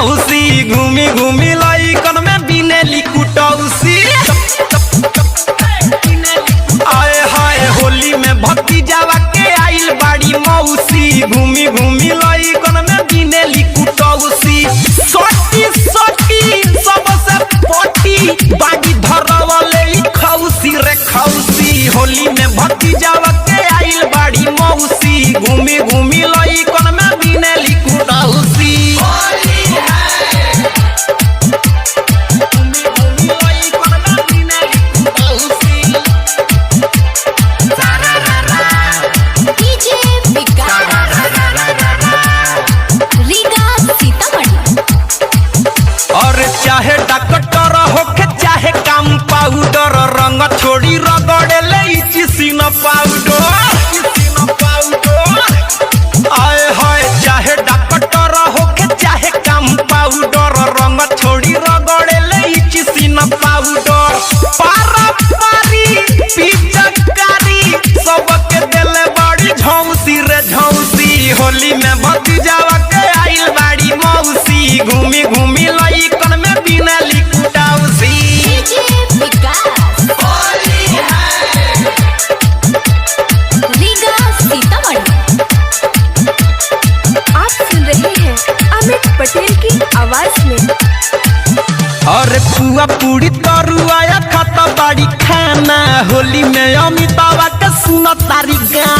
मौसी घूमी घूमी लइकन में बिनेली कुटौसी। आए हाय होली में भक्ति जावा के आइल बाड़ी मौसी घूमी घूमी लइकन में बिनेली कुटौसी। सोटी सोटी सबसे पोटी बागी धरवले खौसी रे खौसी। होली में भक्ति जावा के आइल बाड़ी मौसी घूमी घूमी लइकन में बिनेली कुटौसी। चाहे डॉक्टर होके चाहे काम पाउडर रंग छोड़ी रगड़े ले चिसिन पाउडर। आए हाय चाहे डॉक्टर होके चाहे काम पाउडर रंग छोड़ी रगड़े ले चिसिन पाउडर। पारा पारी पिचकारी सबके देले बड़ी झौसी रे झौसी। होली में भक्ति जावा के आइल बाड़ी मौसी घूमी घूमी लइकन में बिनेली कुटौसी। आप सुन रहे हैं अमित पटेल की आवाज में। अरे पुआ पूरी तरुआ खाता बाड़ी खाना होली में अमितावा के सुन तारी गाना।